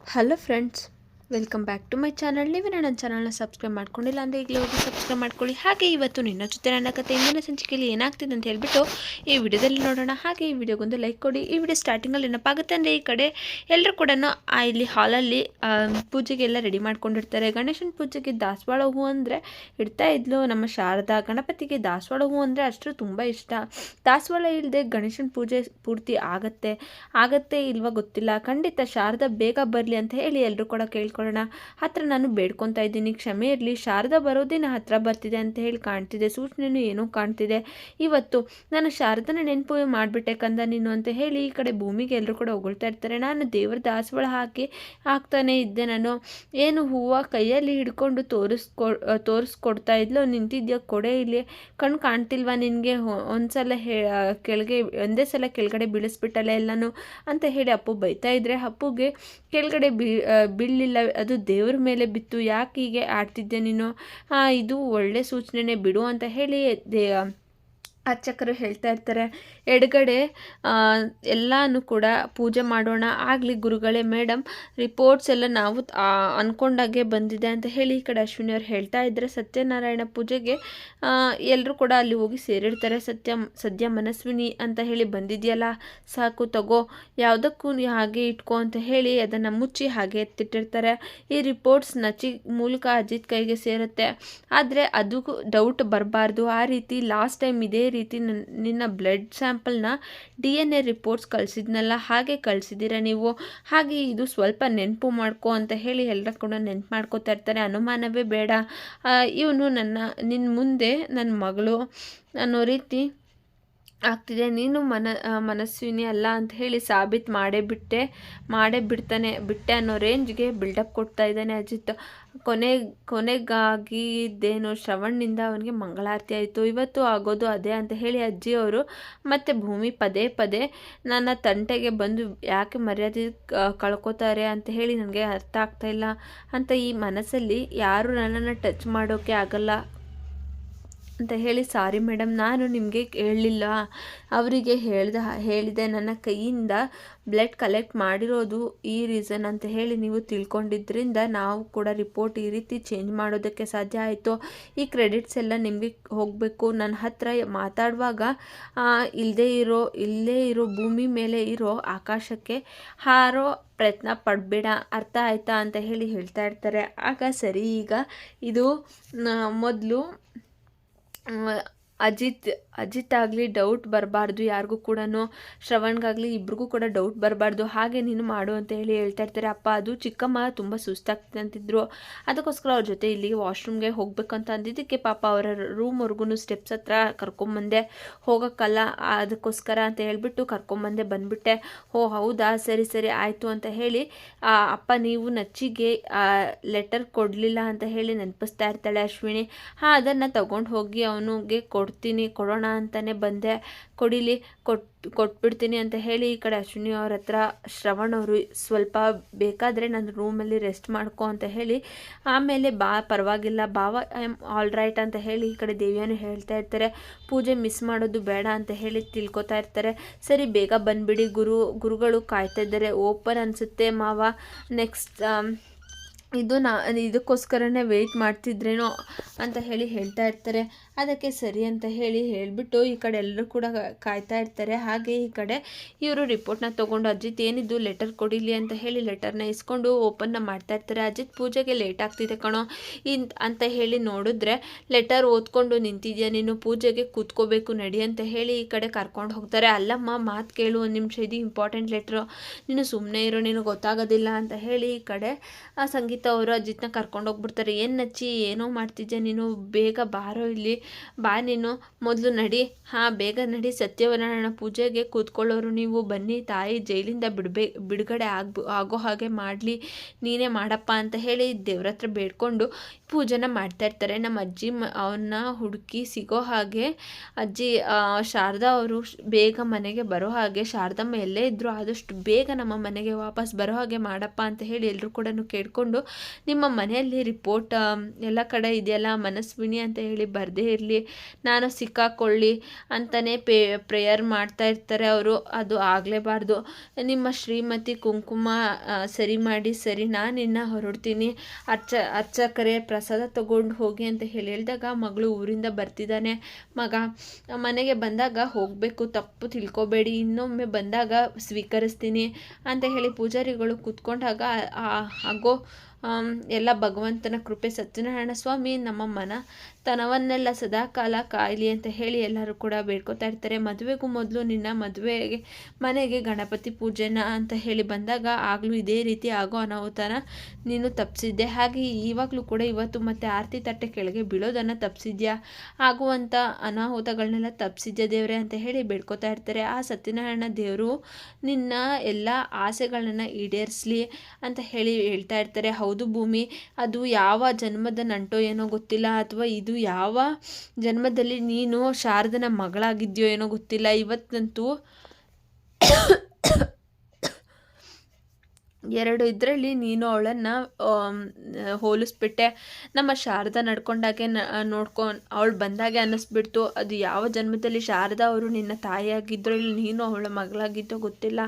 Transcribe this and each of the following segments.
Hello friends, welcome back to my channel. ನೀವು ನನ್ನ ಚಾನಲ್ನ ಸಬ್ಸ್ಕ್ರೈಬ್ ಮಾಡ್ಕೊಂಡಿಲ್ಲ ಅಂದರೆ ಈಗಲೇ ಹೋಗಿ ಸಬ್ಸ್ಕ್ರೈಬ್ ಮಾಡ್ಕೊಳ್ಳಿ. ಹಾಗೆ ಇವತ್ತು ನಿನ್ನ ಜೊತೆ ನನ್ನ ಕತೆ ಇಂದಿನ ಸಂಚಿಕೆಯಲ್ಲಿ ಏನಾಗ್ತಿದೆ ಅಂತ ಹೇಳ್ಬಿಟ್ಟು ಈ ವಿಡಿಯೋದಲ್ಲಿ ನೋಡೋಣ. ಹಾಗೆ ಈ ವಿಡಿಯೋಗೊಂದು ಲೈಕ್ ಕೊಡಿ. ಈ ವಿಡಿಯೋ ಸ್ಟಾರ್ಟಿಂಗಲ್ಲಿ ಏನಪ್ಪಾಗುತ್ತೆ ಅಂದರೆ ಈ ಕಡೆ ಎಲ್ಲರೂ ಕೂಡ ಇಲ್ಲಿ ಹಾಲಲ್ಲಿ ಪೂಜೆಗೆಲ್ಲ ರೆಡಿ ಮಾಡ್ಕೊಂಡಿರ್ತಾರೆ. ಗಣೇಶನ ಪೂಜೆಗೆ ದಾಸವಾಳ ಹೂವು ಅಂದರೆ ಇಡ್ತಾ ಇದ್ಲು ನಮ್ಮ ಶಾರದಾ. ಗಣಪತಿಗೆ ದಾಸವಾಳ ಹೂವು ಅಂದರೆ ಅಷ್ಟು ತುಂಬ ಇಷ್ಟ. ದಾಸವಾಳ ಇಲ್ಲದೆ ಗಣೇಶನ ಪೂಜೆ ಪೂರ್ತಿ ಆಗತ್ತೆ ಇಲ್ವಾ ಗೊತ್ತಿಲ್ಲ. ಖಂಡಿತ ಶಾರದಾ ಬೇಗ ಬರಲಿ ಅಂತ ಹೇಳಿ ಎಲ್ಲರೂ ಕೂಡ ಕೇಳ್ಕೊಳ್ಳೋಣ. ಹತ್ರ ನಾನು ಬೇಡ್ಕೊತಾ ಇದ್ದೀನಿ, ಕ್ಷಮೆ ಇರಲಿ. ಶಾರದಾ ಬರೋದಿನ ಹತ್ರ ಬರ್ತಿದೆ ಅಂತ ಹೇಳಿ ಕಾಣ್ತಿದೆ, ಸೂಚನೆಯೂ ಏನೋ ಕಾಣ್ತಿದೆ. ಇವತ್ತು ನಾನು ಶಾರದನ ನೆನಪು ಮಾಡಿಬಿಟ್ಟೆ ಕಂದ ನೀನು ಅಂತ ಹೇಳಿ ಈ ಕಡೆ ಭೂಮಿಗೆ ಎಲ್ಲರೂ ಕೂಡ ಹೊಗಳ್ತಾ ಇರ್ತಾರೆ. ನಾನು ದೇವ್ರ ದಾಸವಾಳ ಹಾಕ್ತಾನೆ ಇದ್ದೆ. ನಾನು ಏನು ಹೂವು ಕೈಯಲ್ಲಿ ಹಿಡ್ಕೊಂಡು ತೋರಿಸ್ಕೊಡ್ತಾ ಇದ್ಲು. ನಿಂತಿದ್ಯಾ ಕೊಡೆ ಇಲ್ಲಿ, ಕಣ್ಣು ಕಾಣ್ತಿಲ್ವಾ ನಿನಗೆ? ಒಂದ್ಸಲ ಒಂದೇ ಸಲ ಕೆಳಗಡೆ ಬೀಳಿಸ್ಬಿಟ್ಟಲ್ಲ ಎಲ್ಲನೂ ಅಂತ ಹೇಳಿ ಅಪ್ಪು ಬೈತಾ ಇದ್ರೆ, ಅಪ್ಪುಗೆ ಕೆಳಗಡೆ ಬೀಳಲಿಲ್ಲ, ಅದು ದೇವ್ರ ಮೇಲೆ ಬಿತ್ತು. ಯಾಕೆ ಹೀಗೆ ಆಡ್ತಿದ್ದೆ ನೀನು? ಇದು ಒಳ್ಳೆ ಸೂಚನೆ ಬಿಡು ಅಂತ ಹೇಳಿ ಅರ್ಚಕರು ಹೇಳ್ತಾ ಇರ್ತಾರೆ. ಎಡಗಡೆ ಎಲ್ಲನೂ ಕೂಡ ಪೂಜೆ ಮಾಡೋಣ ಆಗಲಿ ಗುರುಗಳೇ. ಮೇಡಮ್, ರಿಪೋರ್ಟ್ಸ್ ಎಲ್ಲ ನಾವು ಅಂದ್ಕೊಂಡಾಗೆ ಬಂದಿದೆ ಅಂತ ಹೇಳಿ ಈ ಕಡೆ ಅಶ್ವಿನಿ ಅವ್ರು ಹೇಳ್ತಾ ಇದ್ದರೆ, ಸತ್ಯನಾರಾಯಣ ಪೂಜೆಗೆ ಎಲ್ಲರೂ ಕೂಡ ಅಲ್ಲಿ ಹೋಗಿ ಸೇರಿರ್ತಾರೆ. ಸದ್ಯ ಮನಸ್ವಿನಿ ಅಂತ ಹೇಳಿ ಬಂದಿದೆಯಲ್ಲ, ಸಾಕು ತಗೋ, ಯಾವುದಕ್ಕೂ ಹಾಗೆ ಇಟ್ಕೋ ಅಂತ ಹೇಳಿ ಅದನ್ನು ಮುಚ್ಚಿ ಹಾಗೆ ಎತ್ತಿಟ್ಟಿರ್ತಾರೆ. ಈ ರಿಪೋರ್ಟ್ಸ್ ನಚಿ ಮೂಲಕ ಅಜಿತ್ ಕೈಗೆ ಸೇರುತ್ತೆ. ಆದರೆ ಅದು ಡೌಟ್ ಬರಬಾರ್ದು. ಆ ರೀತಿ ಲಾಸ್ಟ್ ಟೈಮ್ ಇದೇ ರೀತಿ ನಿನ್ನ ಬ್ಲಡ್ ಸ್ಯಾಂಪಲ್ನ DNA ರಿಪೋರ್ಟ್ಸ್ ಕಳಿಸಿದ್ನಲ್ಲ, ಹಾಗೆ ಕಳಿಸಿದ್ದೀರ ನೀವು. ಹಾಗೆ ಇದು ಸ್ವಲ್ಪ ನೆನಪು ಮಾಡ್ಕೊ ಅಂತ ಹೇಳಿ ಎಲ್ಲರ ಕೂಡ ನೆನಪು ಮಾಡ್ಕೋತಾ ಇರ್ತಾರೆ. ಅನುಮಾನವೇ ಬೇಡ, ಇವನು ನಿನ್ನ ಮುಂದೆ ನನ್ನ ಮಗಳು ಅನ್ನೋ ರೀತಿ ಆಗ್ತಿದೆ. ನೀನು ಮನಸ್ವಿನಿ ಅಲ್ಲ ಅಂತ ಹೇಳಿ ಸಾಬೀತು ಬಿಟ್ಟೆ ಅನ್ನೋ ರೇಂಜ್ಗೆ ಬಿಲ್ಡಪ್ ಕೊಡ್ತಾ ಇದ್ದಾನೆ ಅಜಿತ್. ಕೊನೆಗಾಗಿದ್ದೇನು ಶ್ರವಣ್ನಿಂದ ಅವನಿಗೆ ಮಂಗಳಾರತಿ ಆಯಿತು. ಇವತ್ತು ಆಗೋದು ಅದೇ ಅಂತ ಹೇಳಿ ಅಜ್ಜಿಯವರು ಮತ್ತು ಭೂಮಿ ಪದೇ ಪದೇ ನನ್ನ ತಂಟೆಗೆ ಬಂದು ಯಾಕೆ ಮರ್ಯಾದೆ ಕಳ್ಕೊತಾರೆ ಅಂತ ಹೇಳಿ ನನಗೆ ಅರ್ಥ ಆಗ್ತಾಯಿಲ್ಲ ಅಂತ ಈ ಮನಸ್ಸಲ್ಲಿ ಯಾರು ನನ್ನನ್ನು ಟಚ್ ಮಾಡೋಕ್ಕೆ ಆಗಲ್ಲ ಅಂತ ಹೇಳಿ, ಸಾರಿ ಮೇಡಮ್, ನಾನು ನಿಮಗೆ ಹೇಳಲಿಲ್ಲ. ಅವರಿಗೆ ಹೇಳಿದೆ ನನ್ನ ಕೈಯಿಂದ ಬ್ಲಡ್ ಕಲೆಕ್ಟ್ ಮಾಡಿರೋದು ಈ ರೀಸನ್ ಅಂತ ಹೇಳಿ ನೀವು ತಿಳ್ಕೊಂಡಿದ್ದರಿಂದ ನಾವು ಕೂಡ ರಿಪೋರ್ಟ್ ಈ ರೀತಿ ಚೇಂಜ್ ಮಾಡೋದಕ್ಕೆ ಸಾಧ್ಯ ಆಯಿತು. ಈ ಕ್ರೆಡಿಟ್ಸ್ ಎಲ್ಲ ನಿಮಗೆ ಹೋಗಬೇಕು. ನನ್ನ ಹತ್ರ ಮಾತಾಡುವಾಗ ಇಲ್ಲೇ ಇರೋ ಭೂಮಿ ಮೇಲೆ ಇರೋ ಆಕಾಶಕ್ಕೆ ಹಾರೋ ಪ್ರಯತ್ನ ಪಡಬೇಡ, ಅರ್ಥ ಆಯ್ತಾ ಅಂತ ಹೇಳಿ ಹೇಳ್ತಾ ಇರ್ತಾರೆ. ಆಗ ಸರಿ, ಈಗ ಇದು ಮೊದಲು ಅಜಿತ್ ಆಗಲಿ ಡೌಟ್ ಬರಬಾರ್ದು ಯಾರಿಗೂ ಕೂಡ, ಶ್ರವಣ್ಗಾಗಲಿ ಇಬ್ರಿಗೂ ಕೂಡ ಡೌಟ್ ಬರಬಾರ್ದು, ಹಾಗೆ ನೀನು ಮಾಡು ಅಂತ ಹೇಳಿ ಹೇಳ್ತಾ ಇರ್ತಾರೆ. ಅಪ್ಪ, ಅದು ಚಿಕ್ಕಮ್ಮ ತುಂಬ ಸುಸ್ತಾಗ್ತಿದೆ ಅಂತಿದ್ರು, ಅದಕ್ಕೋಸ್ಕರ ಅವ್ರ ಜೊತೆ ಇಲ್ಲಿಗೆ ವಾಶ್ರೂಮ್ಗೆ ಹೋಗ್ಬೇಕಂತ ಅಂದಿದ್ದಕ್ಕೆ ಪಾಪ ಅವರ ರೂಮ್ವರೆಗೂ ಸ್ಟೆಪ್ಸ್ ಹತ್ರ ಕರ್ಕೊಂಬಂದೆ. ಹೋಗೋಕ್ಕಲ್ಲ ಅದಕ್ಕೋಸ್ಕರ ಅಂತ ಹೇಳಿಬಿಟ್ಟು ಬಂದುಬಿಟ್ಟೆ. ಓ ಹೌದಾ, ಸರಿ ಸರಿ ಆಯಿತು ಅಂತ ಹೇಳಿ ಅಪ್ಪ ನೀವು ನಚ್ಚಿಗೆ ಲೆಟರ್ ಕೊಡಲಿಲ್ಲ ಅಂತ ಹೇಳಿ ನೆನಪಿಸ್ತಾ ಇರ್ತಾಳೆ ಅಶ್ವಿನಿ. ಅದನ್ನು ತಗೊಂಡು ಹೋಗಿ ಅವನಿಗೆ ಕೊಡೋಣ ಅಂತಲೇ ಬಂದೆ, ಕೊಟ್ಬಿಡ್ತೀನಿ ಅಂತ ಹೇಳಿ ಈ ಕಡೆ ಅಶ್ವಿನಿ ಅವ್ರ ಹತ್ರ ಶ್ರವಣ್ ಅವರು ಸ್ವಲ್ಪ ಬೇಕಾದರೆ ನನ್ನ ರೂಮಲ್ಲಿ ರೆಸ್ಟ್ ಮಾಡ್ಕೊ ಅಂತ ಹೇಳಿ, ಆಮೇಲೆ ಪರವಾಗಿಲ್ಲ ಬಾವ, ಐ ಆಮ್ ಆಲ್ ರೈಟ್ ಅಂತ ಹೇಳಿ ಈ ಕಡೆ ದೇವಿಯನ್ನು ಹೇಳ್ತಾ ಇರ್ತಾರೆ. ಪೂಜೆ ಮಿಸ್ ಮಾಡೋದು ಬೇಡ ಅಂತ ಹೇಳಿ ತಿಳ್ಕೊತಾ ಇರ್ತಾರೆ. ಸರಿ ಬೇಗ ಬಂದುಬಿಡಿ, ಗುರುಗಳು ಕಾಯ್ತಾ ಇದ್ದಾರೆ. ಓಪನ್ ಅನಿಸುತ್ತೆ ಮಾವ, ನೆಕ್ಸ್ಟ್ ಇದಕ್ಕೋಸ್ಕರನೇ ವೆಯ್ಟ್ ಮಾಡ್ತಿದ್ರೇನೋ ಅಂತ ಹೇಳಿ ಹೇಳ್ತಾ ಇರ್ತಾರೆ. ಅದಕ್ಕೆ ಸರಿ ಅಂತ ಹೇಳಿಬಿಟ್ಟು ಈ ಕಡೆ ಎಲ್ಲರೂ ಕೂಡ ಕಾಯ್ತಾ ಇರ್ತಾರೆ. ಹಾಗೆ ಈ ಕಡೆ ಇವರು ರಿಪೋರ್ಟ್ನ ತೊಗೊಂಡು ಅಜಿತ್ ಏನಿದ್ದು ಲೆಟರ್ ಕೊಡಿಲಿ ಅಂತ ಹೇಳಿ ಲೆಟರ್ನ ಇಸ್ಕೊಂಡು ಓಪನ್ನ ಮಾಡ್ತಾ ಇರ್ತಾರೆ. ಅಜಿತ್ ಪೂಜೆಗೆ ಲೇಟ್ ಆಗ್ತಿದೆ ಕಣೋ ಅಂತ ಹೇಳಿ ನೋಡಿದ್ರೆ, ಲೆಟರ್ ಓದ್ಕೊಂಡು ನಿಂತಿದ್ಯಾ ನೀನು, ಪೂಜೆಗೆ ಕೂತ್ಕೋಬೇಕು ನಡಿ ಅಂತ ಹೇಳಿ ಈ ಕಡೆ ಕರ್ಕೊಂಡು ಹೋಗ್ತಾರೆ. ಅಲ್ಲಮ್ಮ ಮಾತು ಕೇಳು ಒಂದು ನಿಮಿಷ, ಇದು ಇಂಪಾರ್ಟೆಂಟ್ ಲೆಟ್ರು, ನೀನು ಸುಮ್ಮನೆ ಇರೋ, ನೀನು ಗೊತ್ತಾಗೋದಿಲ್ಲ ಅಂತ ಹೇಳಿ ಈ ಕಡೆ ಸಂಗೀತ ಅವರು ಅಜಿತ್ನ ಕರ್ಕೊಂಡು ಹೋಗ್ಬಿಡ್ತಾರೆ. ಏನು ನಚ್ಚಿ ಏನೋ ಮಾಡ್ತಿದ್ಯಾ ನೀನು, ಬೇಗ ಬಾರೋ ಇಲ್ಲಿ, ಬಾ ನೀನು ಮೊದಲು ನಡಿ, ಬೇಗ ನಡಿ, ಸತ್ಯನಾರಾಯಣ ಪೂಜೆಗೆ ಕೂತ್ಕೊಳ್ಳೋರು ನೀವು, ಬನ್ನಿ, ತಾಯಿ ಜೈಲಿಂದ ಬಿಡುಗಡೆ ಆಗೋ ಹಾಗೆ ಮಾಡಲಿ, ನೀನೇ ಮಾಡಪ್ಪ ಅಂತ ಹೇಳಿ ದೇವ್ರ ಹತ್ರ ಬೇಡ್ಕೊಂಡು ಪೂಜೆನ ಮಾಡ್ತಾ ಇರ್ತಾರೆ. ನಮ್ಮ ಅಜ್ಜಿ ಅವನ್ನ ಹುಡುಕಿ ಸಿಗೋ ಹಾಗೆ ಅಜ್ಜಿ ಶಾರದಾ ಅವರು ಬೇಗ ಮನೆಗೆ ಬರೋ ಹಾಗೆ, ಶಾರದಮ್ಮ ಎಲ್ಲೇ ಇದ್ದರೂ ಆದಷ್ಟು ಬೇಗ ನಮ್ಮ ಮನೆಗೆ ವಾಪಸ್ ಬರೋ ಹಾಗೆ ಮಾಡಪ್ಪ ಅಂತ ಹೇಳಿ ಎಲ್ಲರೂ ಕೂಡ ಕೇಳಿಕೊಂಡು, ನಿಮ್ಮ ಮನೆಯಲ್ಲಿ ರಿಪೋರ್ಟ್ ಎಲ್ಲ ಕಡೆ ಇದೆಯಲ್ಲ ಮನಸ್ವಿನಿ ಅಂತ ಹೇಳಿ ಬರದೇ ಇರಲಿ, ನಾನು ಸಿಕ್ಕಾಕೊಳ್ಳಿ ಅಂತಲೇ ಪ್ರೇಯರ್ ಮಾಡ್ತಾ ಇರ್ತಾರೆ ಅವರು. ಅದು ಆಗಲೇಬಾರ್ದು. ನಿಮ್ಮ ಶ್ರೀಮತಿ ಕುಂಕುಮ ಸರಿ ಮಾಡಿ, ಸರಿ ನಾನಿನ್ನು ಹೊರಡ್ತೀನಿ, ಅರ್ಚಕರೇ ಪ್ರಸಾದ ತಗೊಂಡು ಹೋಗಿ ಅಂತ ಹೇಳಿದಾಗ, ಮಗಳು ಊರಿಂದ ಬರ್ತಿದ್ದಾನೆ, ಮಗ ಮನೆಗೆ ಬಂದಾಗ ಹೋಗಬೇಕು, ತಪ್ಪು ತಿಳ್ಕೊಬೇಡಿ, ಇನ್ನೊಮ್ಮೆ ಬಂದಾಗ ಸ್ವೀಕರಿಸ್ತೀನಿ ಅಂತ ಹೇಳಿ ಪೂಜಾರಿಗಳು ಕೂತ್ಕೊಂಡಾಗ ಆಗೋ ಎಲ್ಲ ಭಗವಂತನ ಕೃಪೆ, ಸತ್ಯನಾರಾಯಣ ಸ್ವಾಮಿ ನಮ್ಮ ಮನತನವನ್ನೆಲ್ಲ ಸದಾಕಾಲ ಕಾಯಲಿ ಅಂತ ಹೇಳಿ ಎಲ್ಲರೂ ಕೂಡ ಬೇಡ್ಕೊತಾ ಇರ್ತಾರೆ. ಮದುವೆಗೂ ಮೊದಲು ನಿನ್ನ ಮದುವೆಗೆ ಮನೆಗೆ ಗಣಪತಿ ಪೂಜೆನ ಅಂತ ಹೇಳಿ ಬಂದಾಗ ಆಗಲೂ ಇದೇ ರೀತಿ ಆಗೋ ಅನಾಹುತನ ನೀನು ತಪ್ಪಿಸಿದ್ದೆ, ಹಾಗೆ ಇವಾಗಲೂ ಕೂಡ ಇವತ್ತು ಮತ್ತೆ ಆರತಿ ತಟ್ಟೆ ಕೆಳಗೆ ಬೀಳೋದನ್ನು ತಪ್ಪಿಸಿದ್ಯಾ, ಆಗುವಂಥ ಅನಾಹುತಗಳನ್ನೆಲ್ಲ ತಪ್ಪಿಸಿದ್ಯಾ ದೇವರೇ ಅಂತ ಹೇಳಿ ಬೇಡ್ಕೊತಾ ಇರ್ತಾರೆ. ಆ ಸತ್ಯನಾರಾಯಣ ದೇವರು ನಿನ್ನ ಎಲ್ಲ ಆಸೆಗಳನ್ನು ಈಡೇರಿಸಲಿ ಅಂತ ಹೇಳಿ ಹೇಳ್ತಾ ಇರ್ತಾರೆ. ಹೌದು ಭೂಮಿ, ಅದು ಯಾವ ಜನ್ಮದ ನಂಟೋ ಏನೋ ಗೊತ್ತಿಲ್ಲ, ಅಥವಾ ಇದು ಯಾವ ಜನ್ಮದಲ್ಲಿ ನೀನು ಶಾರದನ ಮಗಳಾಗಿದ್ಯೋ ಏನೋ ಗೊತ್ತಿಲ್ಲ, ಇವತ್ತಂತೂ ಎರಡು ಇದರಲ್ಲಿ ನೀನು ಅವಳನ್ನು ಹೋಲಿಸ್ಬಿಟ್ಟೆ. ನಮ್ಮ ಶಾರದಾ ನಡ್ಕೊಂಡಾಗೆ ಅವಳು ಬಂದಾಗೆ ಅನ್ನಿಸ್ಬಿಡ್ತು. ಅದು ಯಾವ ಜನ್ಮದಲ್ಲಿ ಶಾರದಾ ಅವರು ನಿನ್ನ ತಾಯಿಯಾಗಿದ್ದರೋ ಇಲ್ಲಿ ನೀನು ಅವಳ ಮಗಳಾಗಿದ್ದೋ ಗೊತ್ತಿಲ್ಲ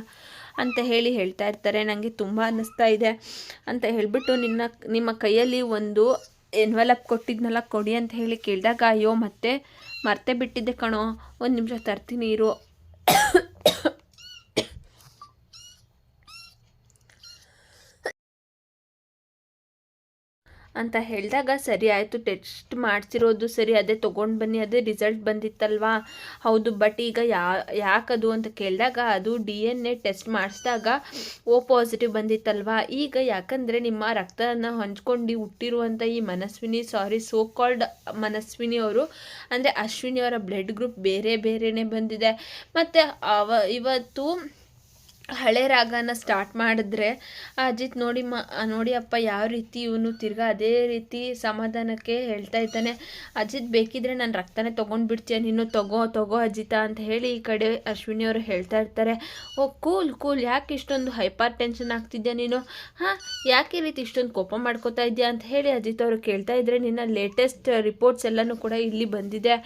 ಅಂತ ಹೇಳಿ ಹೇಳ್ತಾ ಇರ್ತಾರೆ. ನನಗೆ ತುಂಬ ಅನ್ನಿಸ್ತಾ ಇದೆ ಅಂತ ಹೇಳಿಬಿಟ್ಟು ನಿಮ್ಮ ಕೈಯಲ್ಲಿ ಒಂದು ಎನ್ವಲಪ್ ಕೊಟ್ಟಿದ್ನಲ್ಲ ಕೊಡಿ ಅಂತ ಹೇಳಿ ಕೇಳಿದಾಗ, ಅಯ್ಯೋ ಮತ್ತೆ ಮರ್ತೇ ಬಿಟ್ಟಿದ್ದೆ ಕಣೋ, ಒಂದು ನಿಮಿಷ ತರ್ತೀನಿ ಇರು ಅಂತ ಹೇಳಿದಾಗ, ಸರಿ ಆಯಿತು, ಟೆಸ್ಟ್ ಮಾಡಿಸಿರೋದು ಸರಿ, ಅದೇ ತೊಗೊಂಡು ಬನ್ನಿ, ಅದೇ ರಿಸಲ್ಟ್ ಬಂದಿತ್ತಲ್ವಾ, ಹೌದು, ಬಟ್ ಈಗ ಯಾಕದು ಅಂತ ಕೇಳಿದಾಗ, ಅದು DNA ಟೆಸ್ಟ್ ಮಾಡಿಸಿದಾಗ O ಪಾಸಿಟಿವ್ ಬಂದಿತ್ತಲ್ವಾ, ಈಗ ಯಾಕಂದರೆ ನಿಮ್ಮ ರಕ್ತನ ಹಂಚ್ಕೊಂಡು ಹುಟ್ಟಿರುವಂಥ ಈ ಸೋ ಕಾಲ್ಡ್ ಮನಸ್ವಿನಿ ಅವರು, ಅಂದರೆ ಅಶ್ವಿನಿಯವರ ಬ್ಲಡ್ ಗ್ರೂಪ್ ಬೇರೆ ಬೇರೆಯೇ ಬಂದಿದೆ. ಮತ್ತು ಇವತ್ತು ಹಳೆ ರಾಗನ ಸ್ಟಾರ್ಟ್ ಮಾಡಿದ್ರೆ ಅಜಿತ್ ನೋಡಿ ಅಪ್ಪ ಯಾವ ರೀತಿ ಇವನು ತಿರ್ಗಾ ಅದೇ ರೀತಿ ಸಮಾಧಾನಕ್ಕೆ ಹೇಳ್ತಾ ಇದ್ದಾನೆ. ಅಜಿತ್ ಬೇಕಿದ್ರೆ ನನ್ನ ರಕ್ತನೇ ತೊಗೊಂಡ್ಬಿಡ್ತೀಯ ನೀನು, ತಗೋ ಅಜಿತ ಅಂತ ಹೇಳಿ ಈ ಕಡೆ ಅಶ್ವಿನಿಯವರು ಹೇಳ್ತಾ ಇರ್ತಾರೆ. ಓ ಕೂಲ್, ಯಾಕೆ ಇಷ್ಟೊಂದು ಹೈಪರ್ ಟೆನ್ಷನ್ ಆಗ್ತಿದ್ಯಾ ನೀನು, ಯಾಕೆ ಈ ರೀತಿ ಇಷ್ಟೊಂದು ಕೋಪ ಮಾಡ್ಕೋತಾ ಇದೆಯಾ ಅಂತ ಹೇಳಿ ಅಜಿತ್ ಅವರು ಕೇಳ್ತಾ ಇದ್ರೆ, ನಿನ್ನ ಲೇಟೆಸ್ಟ್ ರಿಪೋರ್ಟ್ಸ್ ಎಲ್ಲನೂ ಕೂಡ ಇಲ್ಲಿ ಬಂದಿದೆ,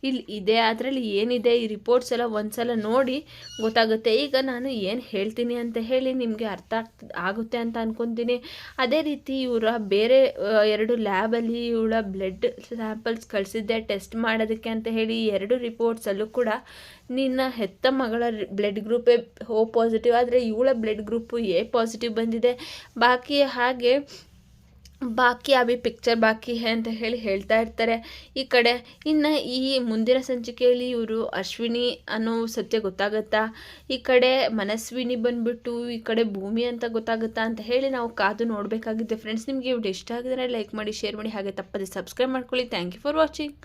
ಇಲ್ಲಿ ಇದೆ, ಅದರಲ್ಲಿ ಏನಿದೆ ಈ ರಿಪೋರ್ಟ್ಸ್ ಎಲ್ಲ ಒಂದ್ಸಲ ನೋಡಿ ಗೊತ್ತಾಗುತ್ತೆ. ಈಗ ನಾನು ಏನು ಹೇಳ್ತೀನಿ ಅಂತ ಹೇಳಿ ನಿಮಗೆ ಅರ್ಥ ಆಗುತ್ತೆ ಅಂತ ಅನ್ಕೊತೀನಿ. ಅದೇ ರೀತಿ ಇವರ ಬೇರೆ 2 ಲ್ಯಾಬಲ್ಲಿ ಇವಳ ಬ್ಲಡ್ ಸ್ಯಾಂಪಲ್ಸ್ ಕಳಿಸಿದ್ದೆ ಟೆಸ್ಟ್ ಮಾಡೋದಕ್ಕೆ ಅಂತ ಹೇಳಿ 2 ರಿಪೋರ್ಟ್ಸಲ್ಲೂ ಕೂಡ ನಿನ್ನ ಹೆತ್ತ ಮಗಳ ಬ್ಲಡ್ ಗ್ರೂಪೇ O ಪಾಸಿಟಿವ್, ಆದರೆ ಇವಳ ಬ್ಲಡ್ ಗ್ರೂಪು A ಪಾಸಿಟಿವ್ ಬಂದಿದೆ. ಬಾಕಿ ಅಭಿ ಪಿಕ್ಚರ್ ಬಾಕಿ ಹೇ ಅಂತ ಹೇಳಿ ಹೇಳ್ತಾ ಇರ್ತಾರೆ. ಈ ಕಡೆ ಇನ್ನು ಈ ಮುಂದಿನ ಸಂಚಿಕೆಯಲ್ಲಿ ಇವರು ಅಶ್ವಿನಿ ಅನ್ನೋ ಸತ್ಯ ಗೊತ್ತಾಗುತ್ತಾ, ಈ ಕಡೆ ಮನಸ್ವಿನಿ ಬಂದ್ಬಿಟ್ಟು ಈ ಕಡೆ ಭೂಮಿ ಅಂತ ಗೊತ್ತಾಗುತ್ತಾ ಅಂತ ಹೇಳಿ ನಾವು ಕಾದು ನೋಡಬೇಕಾಗಿದೆ. ಫ್ರೆಂಡ್ಸ್, ನಿಮಗೆ ವಿಡಿಯೋ ಇಷ್ಟ ಆಗಿದ್ರೆ ಲೈಕ್ ಮಾಡಿ, ಶೇರ್ ಮಾಡಿ, ಹಾಗೆ ತಪ್ಪದೆ ಸಬ್ಸ್ಕ್ರೈಬ್ ಮಾಡ್ಕೊಳ್ಳಿ. Thank you for watching.